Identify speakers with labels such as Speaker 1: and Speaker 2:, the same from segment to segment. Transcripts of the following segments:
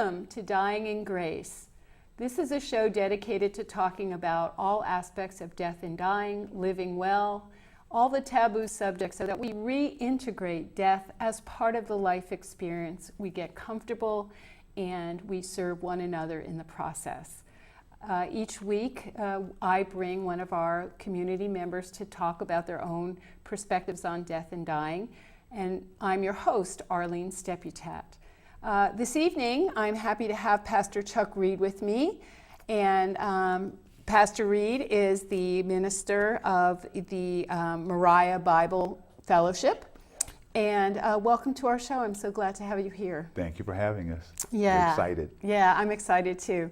Speaker 1: Welcome to Dying in Grace. This is a show dedicated to talking about all aspects of death and dying, living well, all the taboo subjects, so that we reintegrate death as part of the life experience. We get comfortable and we serve one another in the process. Each week, I bring one of our community members to talk about their own perspectives on death and dying, and I'm your host, Arlene Stepputat. This evening, I'm happy to have Pastor Chuck Reed with me, and Pastor Reed is the minister of the Moriah Bible Fellowship. And welcome to our show. I'm so glad to have you here.
Speaker 2: Thank you for having us.
Speaker 1: Yeah.
Speaker 2: We're excited.
Speaker 1: Yeah, I'm excited too.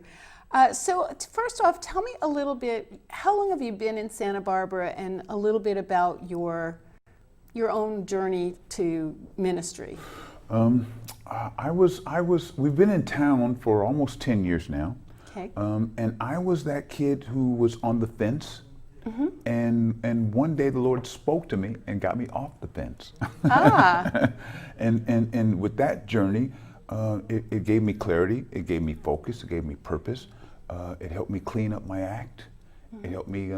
Speaker 1: So first off, tell me a little bit, how long have you been in Santa Barbara, and a little bit about your own journey to ministry?
Speaker 2: We've been in town for almost 10 years now.
Speaker 1: Okay.
Speaker 2: And I was that kid who was on the fence.
Speaker 1: Mm-hmm.
Speaker 2: And one day the Lord spoke to me and got me off the fence.
Speaker 1: Ah.
Speaker 2: and with that journey, it gave me clarity, it gave me focus, it gave me purpose. It helped me clean up my act. Mm-hmm. It helped me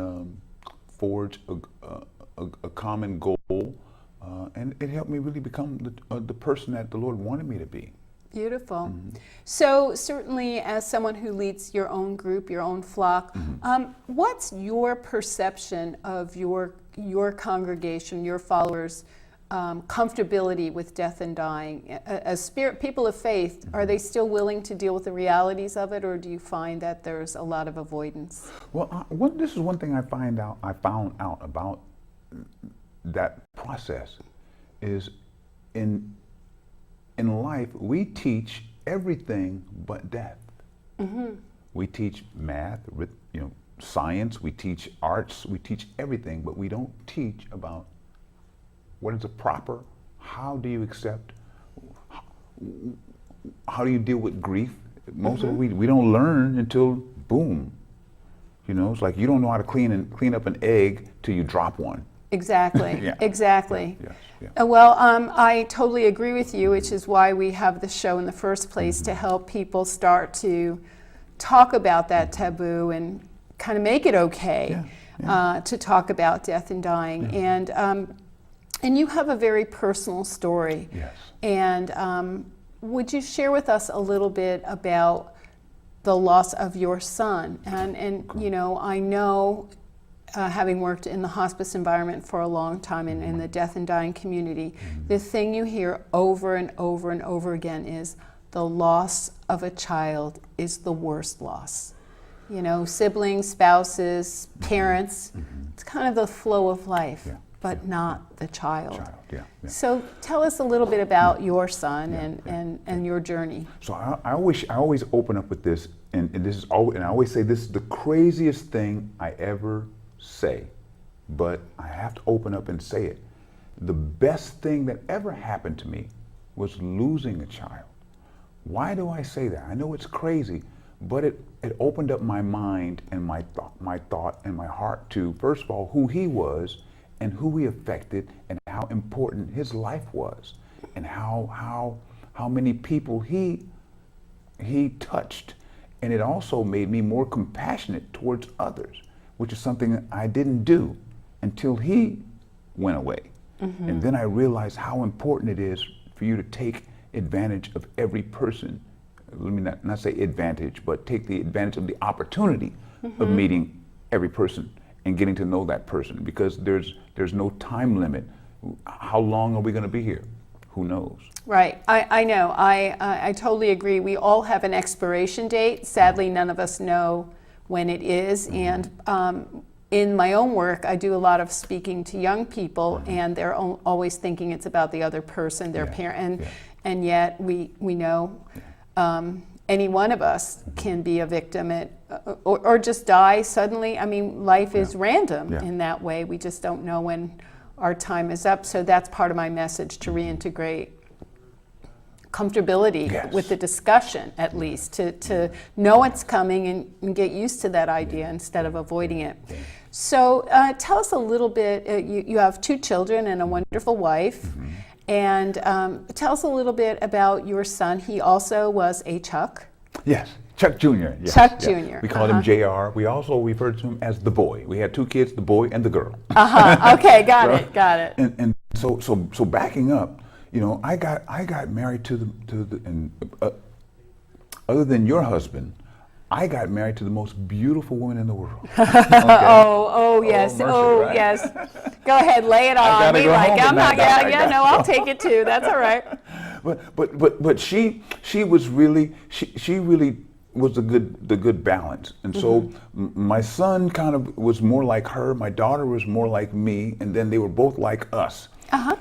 Speaker 2: forge a common goal. And it helped me really become the person that the Lord wanted me to be.
Speaker 1: Beautiful.
Speaker 2: Mm-hmm.
Speaker 1: So certainly, as someone who leads your own group, your own flock,
Speaker 2: mm-hmm.
Speaker 1: What's your perception of your congregation, your followers' comfortability with death and dying? As people of faith,
Speaker 2: mm-hmm.
Speaker 1: are they still willing to deal with the realities of it, or do you find that there's a lot of avoidance?
Speaker 2: Well, this is one thing I found out about that process is in life we teach everything but death.
Speaker 1: Mm-hmm.
Speaker 2: We teach math, science, we teach arts, we teach everything, but we don't teach about what is the proper, how do you accept, how do you deal with grief. Most
Speaker 1: mm-hmm.
Speaker 2: of it we don't learn until boom. It's like you don't know how to clean up an egg till you drop one.
Speaker 1: Exactly,
Speaker 2: Yeah.
Speaker 1: Exactly.
Speaker 2: Yes. Yeah.
Speaker 1: Well, I totally agree with you, which is why we have the show in the first place,
Speaker 2: mm-hmm.
Speaker 1: to help people start to talk about that taboo and kind of make it okay to talk about death and dying.
Speaker 2: Yeah.
Speaker 1: And you have a very personal story.
Speaker 2: Yes.
Speaker 1: And would you share with us a little bit about the loss of your son? And I know, having worked in the hospice environment for a long time and in the death and dying community,
Speaker 2: mm-hmm.
Speaker 1: the thing you hear over and over and over again is the loss of a child is the worst loss. Siblings, spouses, parents,
Speaker 2: mm-hmm.
Speaker 1: it's kind of the flow of life, but not the child. Yeah. So tell us a little bit about your son and your journey.
Speaker 2: So I always open up with this, and this is always, and I always say this is the craziest thing I ever say, but I have to open up and say it. The best thing that ever happened to me was losing a child. Why do I say that? I know it's crazy, but it opened up my mind and my thought and my heart to, first of all, who he was and who he affected and how important his life was and how many people he touched. And it also made me more compassionate towards others, which is something I didn't do until he went away. Mm-hmm. And then I realized how important it is for you to take advantage of every person. Let me not say advantage, but take the advantage of the opportunity mm-hmm. of meeting every person and getting to know that person, because there's no time limit. How long are we going to be here? Who knows? Right.
Speaker 1: I know. I totally agree. We all have an expiration date. Sadly, none of us know when it is. And in my own work, I do a lot of speaking to young people, and they're always thinking it's about the other person, their parent, and yet we know any one of us can be a victim or just die suddenly. I mean, life is random in that way. We just don't know when our time is up. So that's part of my message, to reintegrate comfortability with the discussion, at least, to know it's coming and get used to that idea instead of avoiding it. So tell us a little bit, you have 2 children and a wonderful wife, And tell us a little bit about your son. He also was a Chuck.
Speaker 2: Yes, Chuck Jr. Yes,
Speaker 1: Chuck
Speaker 2: yeah.
Speaker 1: Jr.
Speaker 2: We called him JR. We also referred to him as the boy. We had two kids, the boy and the girl.
Speaker 1: Okay, got it.
Speaker 2: And so backing up, you know, I got married to the other than your husband, I got married to the most beautiful woman in the world. Okay.
Speaker 1: Oh yes,
Speaker 2: mercy, right?
Speaker 1: yes. Go ahead, lay it on.
Speaker 2: gotta
Speaker 1: We
Speaker 2: go
Speaker 1: like.
Speaker 2: home
Speaker 1: I'm not.
Speaker 2: tonight.
Speaker 1: No, I'll take it too. That's all right.
Speaker 2: But she was really she really was the good balance. And so my son kind of was more like her. My daughter was more like me, and then they were both like us.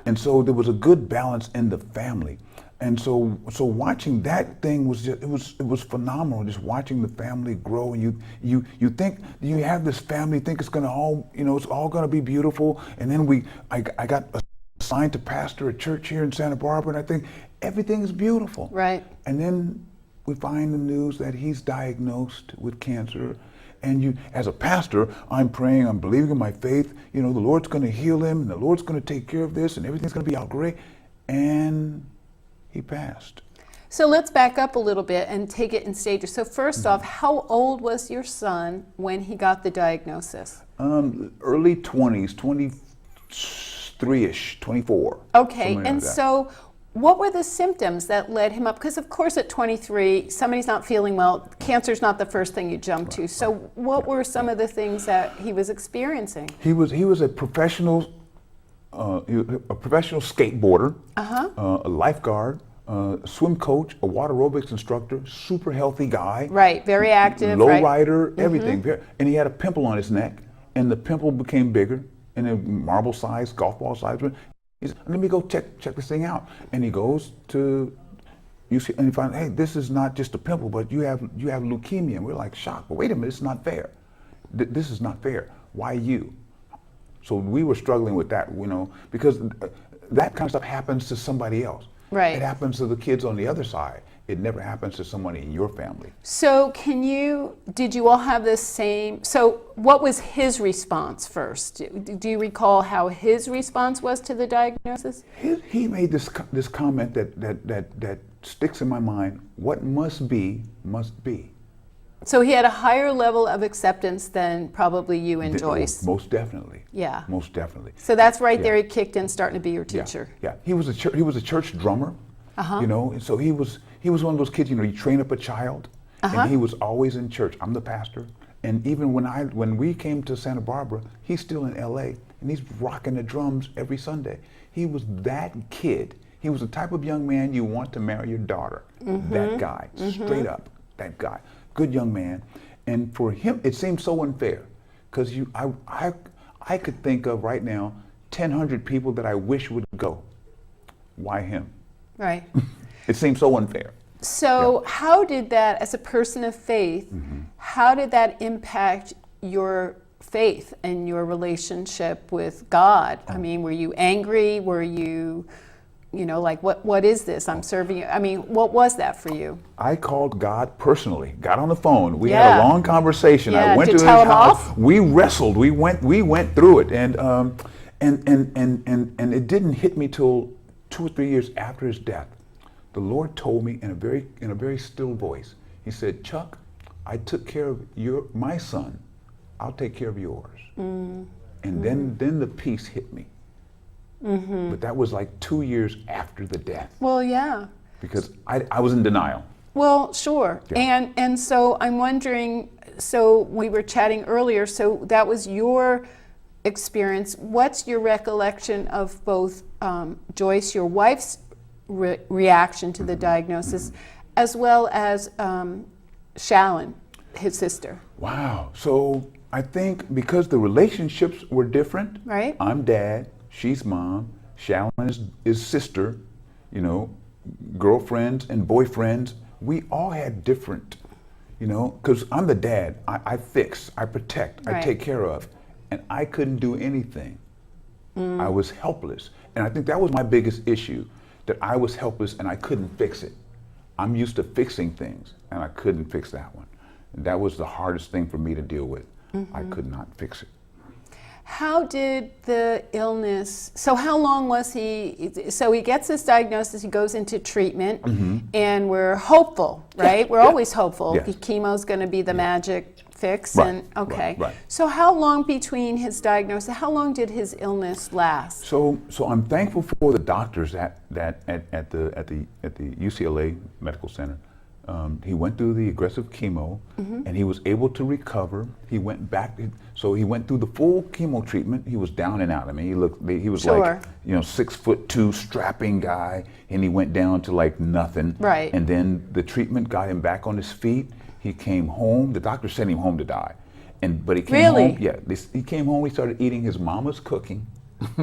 Speaker 2: And so there was a good balance in the family. And so watching that thing was just it was phenomenal, just watching the family grow. And you think you have this family, think it's gonna all, you know, it's all gonna be beautiful. And then I got assigned to pastor a church here in Santa Barbara, and I think everything's beautiful.
Speaker 1: Right.
Speaker 2: And then we find the news that he's diagnosed with cancer. And as a pastor, I'm praying, I'm believing in my faith, you know, the Lord's gonna heal him, and the Lord's gonna take care of this, and everything's gonna be out great. And he passed.
Speaker 1: So let's back up a little bit and take it in stages. So first off, how old was your son when he got the diagnosis?
Speaker 2: Early 20s, 23-ish, 24.
Speaker 1: Okay, and
Speaker 2: like that.
Speaker 1: so what were the symptoms that led him up? Because of course at 23, somebody's not feeling well, cancer's not the first thing you jump to. So what were some of the things that he was experiencing?
Speaker 2: He was a professional skateboarder, a lifeguard, a swim coach, a water aerobics instructor, super healthy guy.
Speaker 1: Right, very active.
Speaker 2: Low
Speaker 1: right?
Speaker 2: rider, everything. And he had a pimple on his neck, and the pimple became bigger, and a marble size, golf ball size. He said, let me go check this thing out. And he goes to UC, and he finds, hey, this is not just a pimple, but you have leukemia. And we're like shocked. But wait a minute, it's not fair. This is not fair. Why you? So we were struggling with that, you know, because that kind of stuff happens to somebody else.
Speaker 1: Right.
Speaker 2: It happens to the kids on the other side. It never happens to somebody in your family.
Speaker 1: So did you all have the same, so what was his response first? Do you recall how his response was to the diagnosis?
Speaker 2: He made this comment that sticks in my mind. What must be, must be.
Speaker 1: So he had a higher level of acceptance than probably you and Joyce.
Speaker 2: Most definitely.
Speaker 1: Yeah.
Speaker 2: Most definitely.
Speaker 1: So that's right there. He kicked in, starting to be your teacher.
Speaker 2: Yeah. He was a church drummer. You know, and so he was one of those kids. You know, you train up a child, and he was always in church. I'm the pastor, and even when we came to Santa Barbara, he's still in L.A. and he's rocking the drums every Sunday. He was that kid. He was the type of young man you want to marry your daughter. That guy, straight up, that guy. Good young man, and for him, it seemed so unfair, because I could think of right now 100 people that I wish would go. Why him?
Speaker 1: Right.
Speaker 2: It seems so unfair.
Speaker 1: So how did that, as a person of faith, how did that impact your faith and your relationship with God? I mean, were you angry? Were you, like, what is this? I'm serving you. I mean, what was that for you?
Speaker 2: I called God personally, got on the phone. We had a long conversation. I went to his
Speaker 1: tell him
Speaker 2: house.
Speaker 1: off?
Speaker 2: We wrestled. We went through it, and it didn't hit me till 2 or 3 years after his death. The Lord told me in a very still voice. He said, "Chuck, I took care of my son. I'll take care of yours." And then the peace hit me. But that was like 2 years after the death.
Speaker 1: Well, yeah.
Speaker 2: Because I was in denial.
Speaker 1: Well, sure.
Speaker 2: Yeah.
Speaker 1: And so I'm wondering, so we were chatting earlier, so that was your experience. What's your recollection of both Joyce, your wife's reaction to the diagnosis, as well as Shallon, his sister?
Speaker 2: Wow. So I think because the relationships were different.
Speaker 1: Right.
Speaker 2: I'm dad, she's mom, Shallon is sister, girlfriends and boyfriends. We all had different, because I'm the dad. I fix, I protect, I take care of, and I couldn't do anything. I was helpless. And I think that was my biggest issue, that I was helpless and I couldn't fix it. I'm used to fixing things, and I couldn't fix that one. And that was the hardest thing for me to deal with. I could not fix it.
Speaker 1: How did the illness, so how long was he, so he gets this diagnosis, he goes into treatment, and we're hopeful, right? We're always hopeful.
Speaker 2: Yes.
Speaker 1: Chemo's going to be the magic fix.
Speaker 2: Right,
Speaker 1: And okay.
Speaker 2: right.
Speaker 1: So how long between his diagnosis, how long did his illness last?
Speaker 2: So I'm thankful for the doctors at the UCLA Medical Center. He went through the aggressive chemo, and he was able to recover. He went back, so he went through the full chemo treatment. He was down and out. I mean, he was
Speaker 1: Sure.
Speaker 2: like, 6'2", strapping guy, and he went down to like nothing.
Speaker 1: Right.
Speaker 2: And then the treatment got him back on his feet. He came home. The doctor sent him home to die, but he came
Speaker 1: Really?
Speaker 2: home. Yeah, he came home. He started eating his mama's cooking.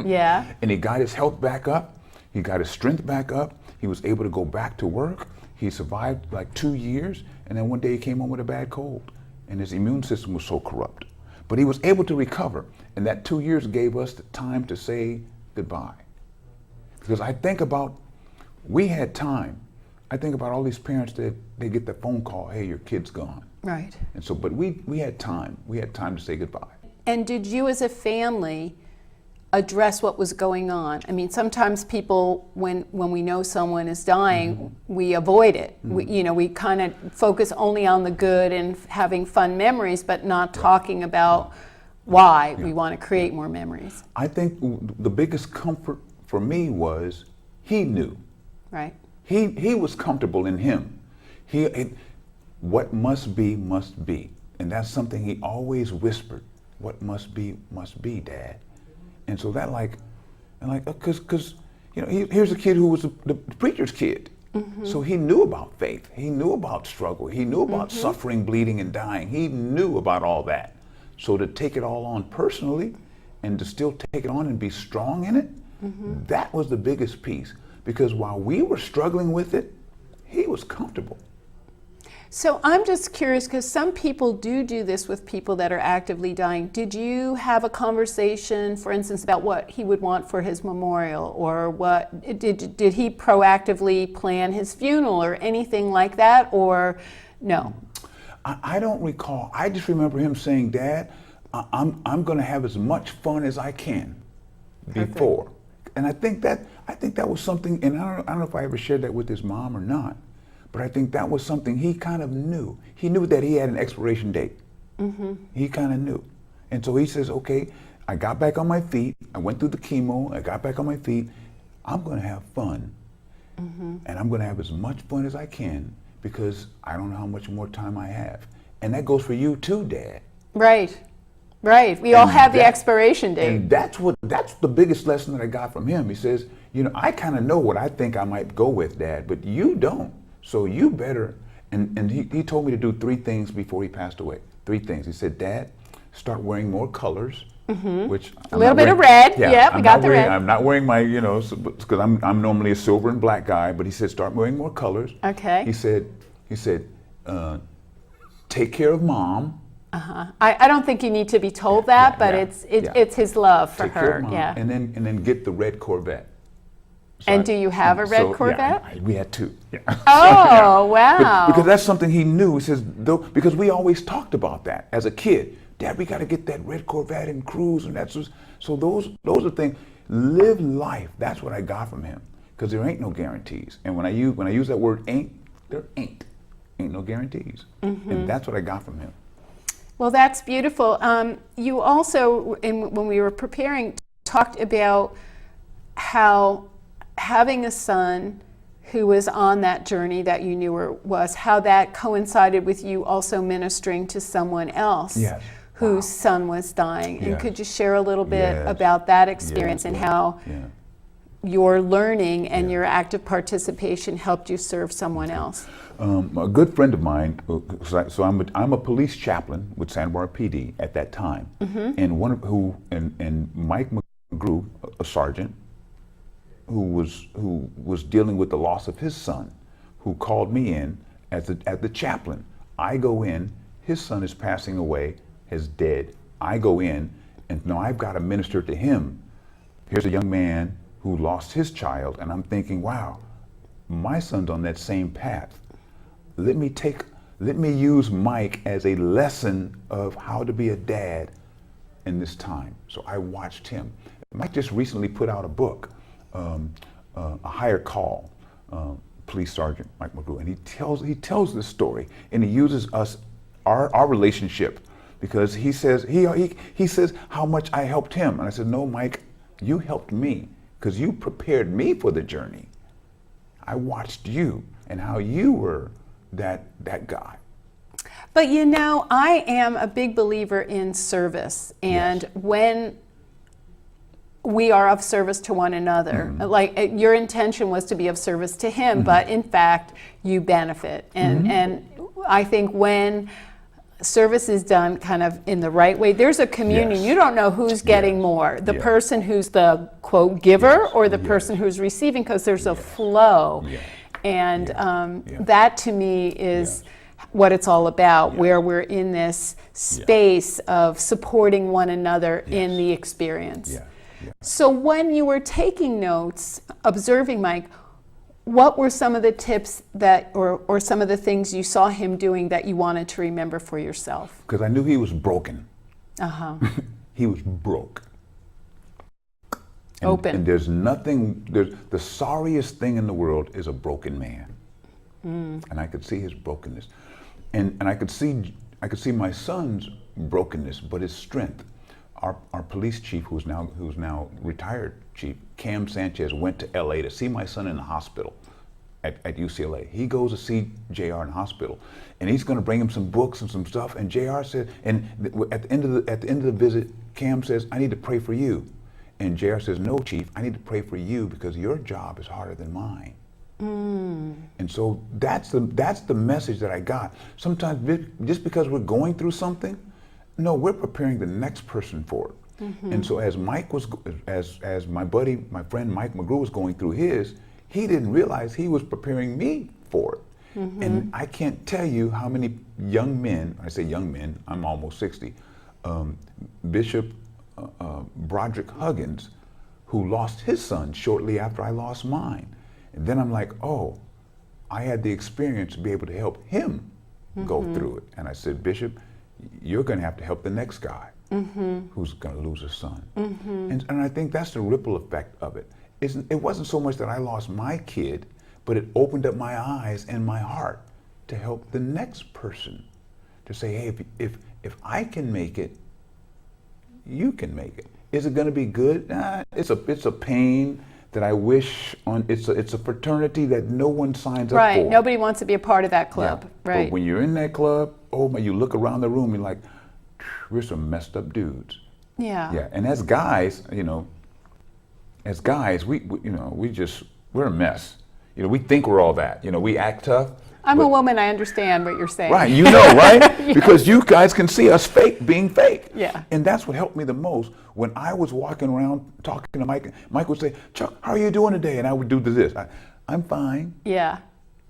Speaker 1: Yeah.
Speaker 2: And he got his health back up. He got his strength back up. He was able to go back to work. He survived like 2 years, and then one day he came home with a bad cold, and his immune system was so corrupt. But he was able to recover, and that 2 years gave us the time to say goodbye. Because I think about, we had time. I think about all these parents that they get the phone call, hey, your kid's gone.
Speaker 1: Right.
Speaker 2: And so, but we had time. We had time to say goodbye.
Speaker 1: And did you as a family address what was going on? I mean, sometimes people, when we know someone is dying, we avoid it. We kind of focus only on the good and having fun memories, but not talking about why we want to create more memories.
Speaker 2: I think the biggest comfort for me was he knew.
Speaker 1: Right.
Speaker 2: He was comfortable in him. What must be, and that's something he always whispered. What must be, Dad. And so that because here's a kid who was the preacher's kid. So he knew about faith. He knew about struggle. He knew about suffering, bleeding, and dying. He knew about all that. So to take it all on personally, and to still take it on and be strong in it, that was the biggest piece. Because while we were struggling with it, he was comfortable.
Speaker 1: So I'm just curious, because some people do this with people that are actively dying. Did you have a conversation, for instance, about what he would want for his memorial, or what did he proactively plan his funeral or anything like that, or no?
Speaker 2: I don't recall. I just remember him saying, Dad, I'm going to have as much fun as I can before. And I think that was something, and I don't know if I ever shared that with his mom or not, but I think that was something he kind of knew. He knew that he had an expiration date. He kind of knew. And so he says, okay, I got back on my feet. I went through the chemo. I got back on my feet. I'm going to have fun. And I'm going to have as much fun as I can, because I don't know how much more time I have. And that goes for you too, Dad.
Speaker 1: Right. Right. We all have the expiration date.
Speaker 2: And that's the biggest lesson that I got from him. He says, I kind of know what I think I might go with, Dad, but you don't. So you better, and he told me to do 3 things before he passed away. 3 things. He said, Dad, start wearing more colors, which
Speaker 1: a little bit of red. Yeah, we got the red.
Speaker 2: I'm not wearing my, because I'm normally a silver and black guy, but he said, start wearing more colors.
Speaker 1: Okay.
Speaker 2: He said, take care of Mom.
Speaker 1: I don't think you need to be told that, but it's his love for
Speaker 2: Take care of
Speaker 1: her.
Speaker 2: Mom,
Speaker 1: Yeah.
Speaker 2: and then get the red Corvette.
Speaker 1: And do you have a red Corvette?
Speaker 2: Yeah, we had 2. Yeah.
Speaker 1: Oh, wow.
Speaker 2: Because that's something he knew. He says, because we always talked about that as a kid. Dad, we got to get that red Corvette and cruise, and that's just, so those are things. Live life. That's what I got from him. Because there ain't no guarantees. And when I use that word ain't, there ain't no guarantees. And that's what I got from him.
Speaker 1: Well, that's beautiful. You also, when we were preparing, talked about how having a son who was on that journey that you knew was, how that coincided with you also ministering to someone else whose son was dying. And could you share a little bit about that experience and how your learning and your active participation helped you serve someone else?
Speaker 2: A good friend of mine, so I'm a police chaplain with Santa Barbara PD at that time, and Mike McGrew, a sergeant, who was dealing with the loss of his son, who called me in as the chaplain. I go in, his son is passing away, is dead. I go in, and now I've got to minister to him. Here's a young man who lost his child, and I'm thinking, wow, my son's on that same path. Let me use Mike as a lesson of how to be a dad in this time. So I watched him. Mike just recently put out a book, A Higher Call, Police Sergeant Mike McGrew, and he tells this story, and he uses our relationship, because he says he says how much I helped him, and I said, no, Mike, you helped me because you prepared me for the journey. I watched you and how you were that guy.
Speaker 1: But you know, I am a big believer in service, and
Speaker 2: Yes.
Speaker 1: when we are of service to one another, like your intention was to be of service to him, but in fact you benefit, and I think when service is done kind of in the right way, there's a communion.
Speaker 2: Yes.
Speaker 1: You don't know who's getting
Speaker 2: Yes.
Speaker 1: more, the
Speaker 2: Yes.
Speaker 1: person who's the quote giver
Speaker 2: Yes.
Speaker 1: or the
Speaker 2: Yes.
Speaker 1: person who's receiving, because there's a
Speaker 2: Yes.
Speaker 1: flow.
Speaker 2: Yeah.
Speaker 1: And
Speaker 2: Yeah.
Speaker 1: that to me is what it's all about, where we're in this space of supporting one another in the experience.
Speaker 2: Yeah. Yeah.
Speaker 1: So when you were taking notes, observing Mike, what were some of the tips that, or some of the things you saw him doing that you wanted to remember for yourself?
Speaker 2: Because I knew he was broken.
Speaker 1: Uh-huh.
Speaker 2: He was broke. And,
Speaker 1: Open.
Speaker 2: And there's the sorriest thing in the world is a broken man. And I could see his brokenness. And I could see my son's brokenness, but his strength. Our police chief, who's now retired chief, Cam Sanchez, went to LA to see my son in the hospital at UCLA. He goes to see JR in the hospital, and he's going to bring him some books and some stuff. And JR said, and at the end of the visit, Cam says, I need to pray for you. And JR says, no, chief, I need to pray for you because your job is harder than mine. And so that's the message that I got. Sometimes just because we're going through something, no, we're preparing the next person for it. And so as Mike was, as my buddy, my friend Mike McGrew was going through his, he didn't realize he was preparing me for it. And I can't tell you how many young men, I say young men, I'm almost 60, Bishop Broderick Huggins, who lost his son shortly after I lost mine. And then I'm like, oh, I had the experience to be able to help him go through it. And I said, Bishop, you're going to have to help the next guy who's going to lose his son. And I think that's the ripple effect of it. It wasn't so much that I lost my kid, but it opened up my eyes and my heart to help the next person, to say, hey, if I can make it, you can make it. Is it going to be good? It's a pain that I wish on. It's a fraternity that no one signs up for.
Speaker 1: Right. Nobody wants to be a part of that club.
Speaker 2: Yeah.
Speaker 1: Right.
Speaker 2: But when you're in that club, oh man, you look around the room, you're like, we're some messed up dudes.
Speaker 1: Yeah.
Speaker 2: Yeah. And as guys, we we're a mess. We think we're all that. We act tough.
Speaker 1: I'm a woman, I understand what you're saying.
Speaker 2: Right, right? Because you guys can see us being fake.
Speaker 1: Yeah.
Speaker 2: And that's what helped me the most. When I was walking around talking to Mike, Mike would say, Chuck, how are you doing today? And I would do this. I'm fine.
Speaker 1: Yeah.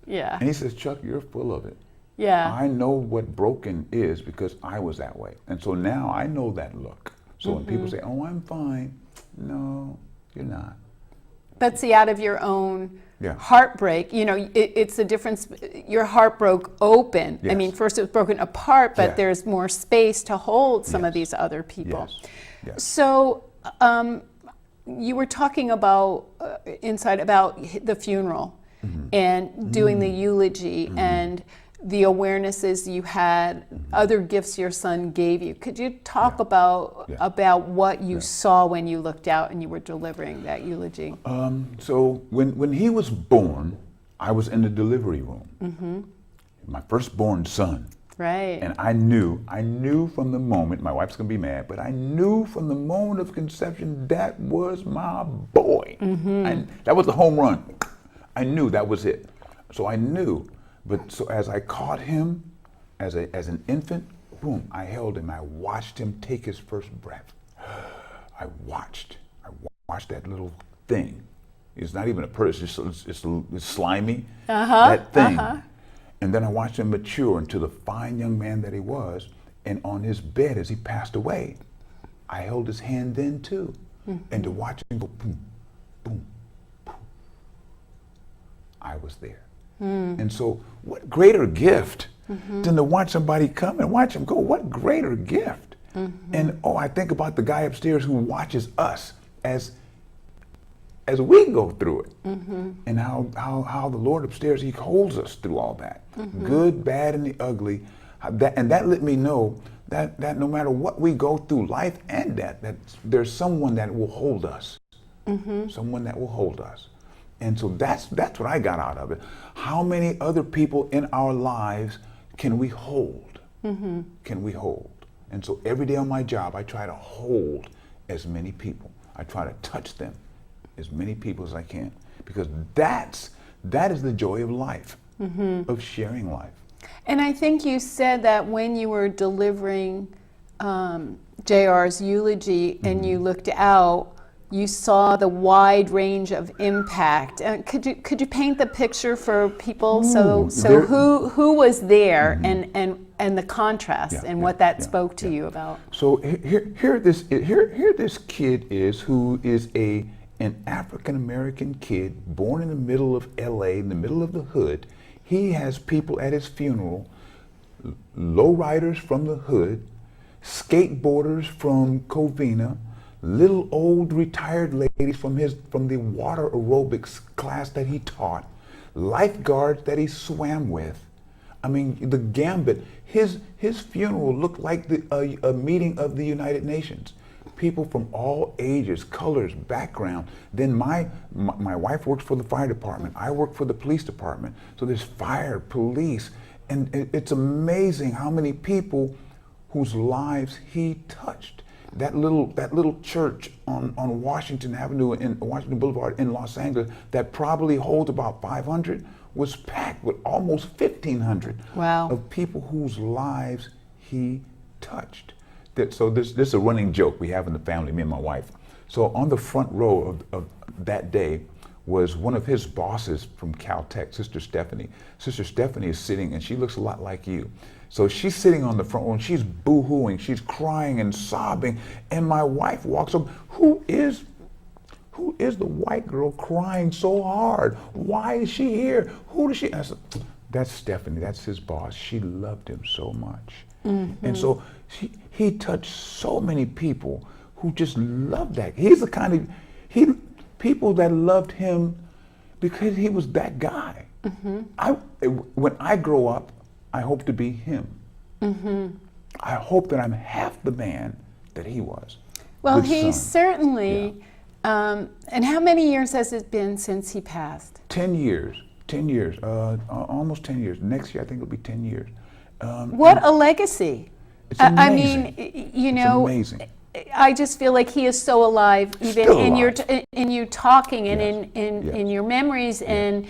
Speaker 1: Yeah.
Speaker 2: And he says, Chuck, you're full of it.
Speaker 1: Yeah.
Speaker 2: I know what broken is because I was that way. And so now I know that look. So when people say, oh, I'm fine. No, you're not.
Speaker 1: But see, out of your own
Speaker 2: Yeah.
Speaker 1: heartbreak, it's the difference. Your heart broke open. I
Speaker 2: Yes.
Speaker 1: mean, first it was broken apart, but
Speaker 2: Yeah.
Speaker 1: there's more space to hold some of
Speaker 2: Yes.
Speaker 1: these other people.
Speaker 2: Yes. Yes.
Speaker 1: So you were talking about about the funeral and doing the eulogy and the awarenesses you had, other gifts your son gave you. Could you talk about what you saw when you looked out and you were delivering that eulogy?
Speaker 2: So when he was born, I was in the delivery room. My firstborn son.
Speaker 1: Right.
Speaker 2: And I knew from the moment, my wife's gonna be mad, but I knew from the moment of conception that was my boy. That was the home run. I knew that was it. So I knew, but so as I caught him as an infant, boom, I held him. I watched him take his first breath. I watched that little thing. It's not even a person, it's slimy, that thing. And then I watched him mature into the fine young man that he was. And on his bed as he passed away, I held his hand then too. And to watch him go boom, boom, boom, I was there. And so what greater gift than to watch somebody come and watch him go? What greater gift? And I think about the guy upstairs who watches us as we go through it, and how the Lord upstairs, he holds us through all that, good, bad, and the ugly. That let me know that no matter what we go through, life and death, that there's someone that will hold us, someone that will hold us. And so that's what I got out of it. How many other people in our lives can we hold? Can we hold? And so every day on my job, I try to hold as many people. I try to touch them, as many people as I can, because that is the joy of life, of sharing life.
Speaker 1: And I think you said that when you were delivering JR's eulogy and you looked out, you saw the wide range of impact. Could you paint the picture for people? Who was there and the contrast and what that spoke to you about?
Speaker 2: So here this kid is, who is an African American kid born in the middle of LA, in the middle of the hood. He has people at his funeral, lowriders from the hood, skateboarders from Covina, little old retired ladies from the water aerobics class that he taught, lifeguards that he swam with. I mean, the gambit. His funeral looked like a meeting of the United Nations. People from all ages, colors, background. Then my wife works for the fire department. I work for the police department. So there's fire, police, and it's amazing how many people whose lives he touched. That little church on Washington Avenue and Washington Boulevard in Los Angeles that probably holds about 500 was packed with almost 1,500 of people whose lives he touched. So this is a running joke we have in the family, me and my wife. So on the front row of that day was one of his bosses from Caltech, Sister Stephanie. Sister Stephanie is sitting, and she looks a lot like you. So she's sitting on the front row, and she's boo-hooing, she's crying and sobbing, and my wife walks up. Who is the white girl crying so hard? Why is she here? Who does she? I said, that's Stephanie, that's his boss. She loved him so much. And so he touched so many people who just loved that. He's the kind of, people that loved him because he was that guy. When I grow up, I hope to be him. I hope that I'm half the man that he was.
Speaker 1: Well, he certainly, and how many years has it been since he passed?
Speaker 2: 10 years, almost 10 years. Next year, I think it'll be 10 years.
Speaker 1: What a legacy.
Speaker 2: It's amazing.
Speaker 1: I mean, you know,
Speaker 2: it's amazing.
Speaker 1: I just feel like he is so alive, even
Speaker 2: Still
Speaker 1: in
Speaker 2: alive.
Speaker 1: you talking and
Speaker 2: Yes.
Speaker 1: in your memories. And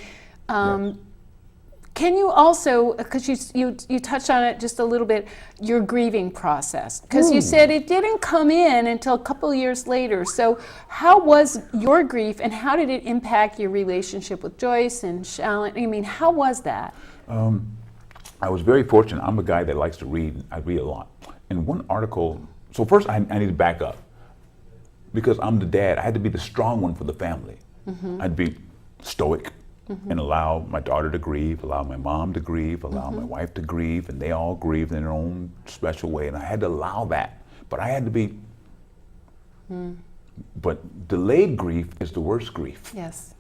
Speaker 1: can you also, because you touched on it just a little bit, your grieving process, because you said it didn't come in until a couple of years later. So how was your grief, and how did it impact your relationship with Joyce and Shallon? I mean, how was that?
Speaker 2: I was very fortunate. I'm a guy that likes to read. I read a lot. In one article, so first I need to back up. Because I'm the dad, I had to be the strong one for the family. I'd be stoic and allow my daughter to grieve, allow my mom to grieve, allow my wife to grieve, and they all grieve in their own special way. And I had to allow that. But I had to be, but delayed grief is the worst grief.
Speaker 1: Yes.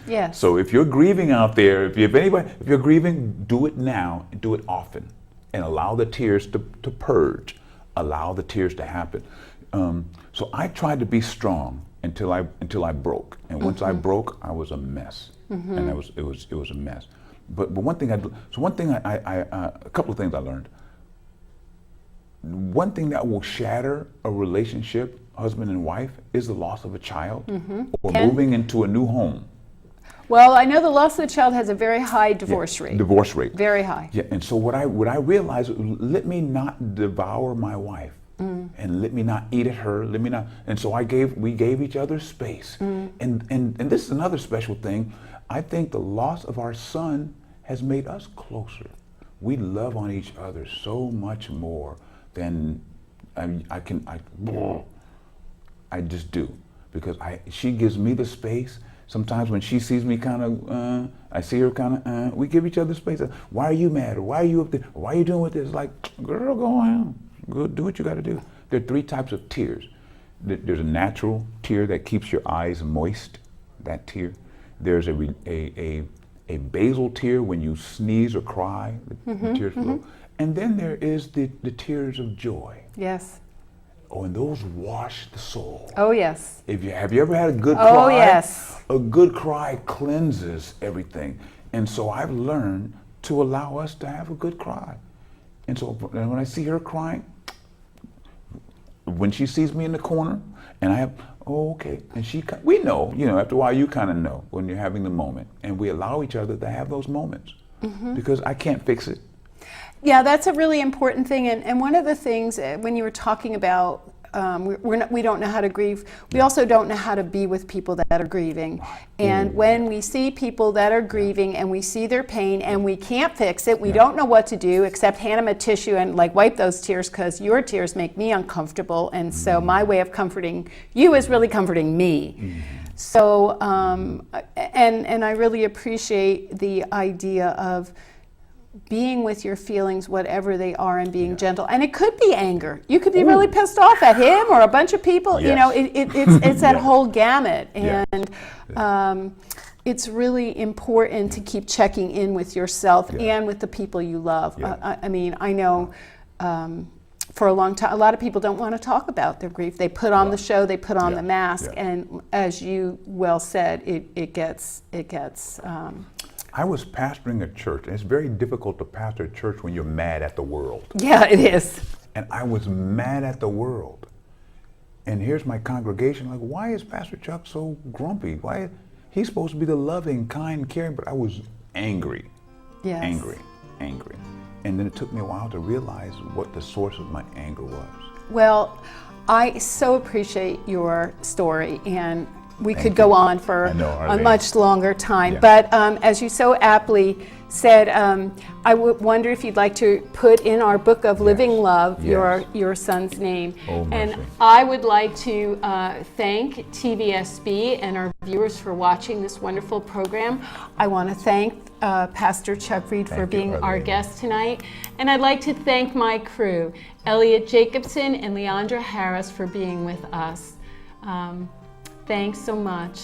Speaker 1: Yes.
Speaker 2: So if you're grieving out there, if you're grieving, do it now, do it often, and allow the tears to purge, allow the tears to happen. So I tried to be strong until I broke, and once I broke, I was a mess, and it was a mess. But one thing a couple of things I learned. One thing that will shatter a relationship, husband and wife, is the loss of a child or moving into a new home.
Speaker 1: Well, I know the loss of the child has a very high divorce rate.
Speaker 2: Divorce rate.
Speaker 1: Very high.
Speaker 2: Yeah, and so what I realized, let me not devour my wife, and let me not eat at her. Let me not. And so we gave each other space. And this is another special thing. I think the loss of our son has made us closer. We love on each other so much more than I just do, because she gives me the space. Sometimes when she sees me kind of, I see her kind of, we give each other space. Why are you mad? Or why are you up there? Or why are you doing with this? Like, girl, go on. Go do what you got to do. there are 3 types of tears. There's a natural tear that keeps your eyes moist, that tear. There's a basal tear when you sneeze or cry, the tears flow. And then there is the tears of joy.
Speaker 1: Yes.
Speaker 2: Oh, and those wash the soul.
Speaker 1: Oh, yes.
Speaker 2: Have you ever had a good cry?
Speaker 1: Oh, yes.
Speaker 2: A good cry cleanses everything. And so I've learned to allow us to have a good cry. And so when I see her crying, when she sees me in the corner, and I have, oh, okay. And we know, after a while you kind of know when you're having the moment. And we allow each other to have those moments. Because I can't fix it.
Speaker 1: Yeah, that's a really important thing. And one of the things when you were talking about we don't know how to grieve, we also don't know how to be with people that are grieving. And when we see people that are grieving and we see their pain and we can't fix it, we don't know what to do except hand them a tissue and wipe those tears, because your tears make me uncomfortable. And so my way of comforting you is really comforting me. So, and I really appreciate the idea of being with your feelings, whatever they are, and being gentle. And it could be anger. You could be really pissed off at him or a bunch of people. It's that whole gamut. And it's really important to keep checking in with yourself and with the people you love. I mean, I know for a long time, a lot of people don't want to talk about their grief. They put on the show, they put on the mask, and as you well said, it gets
Speaker 2: I was pastoring a church, and it's very difficult to pastor a church when you're mad at the world.
Speaker 1: Yeah, it is.
Speaker 2: And I was mad at the world. And here's my congregation, why is Pastor Chuck so grumpy? Why? He's supposed to be the loving, kind, caring, but I was angry.
Speaker 1: Yes.
Speaker 2: Angry. And then it took me a while to realize what the source of my anger was.
Speaker 1: Well, I so appreciate your story, and we could go on for a much longer time. But as you so aptly said, I wonder if you'd like to put in our book of Living Love your son's name.
Speaker 2: Oh,
Speaker 1: and I would like to thank TVSB and our viewers for watching this wonderful program. I want to thank Pastor Chuck Reed for being our guest tonight. And I'd like to thank my crew, Elliot Jacobson and Leandra Harris, for being with us. Thanks so much.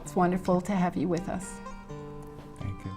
Speaker 1: It's wonderful to have you with us.
Speaker 2: Thank you.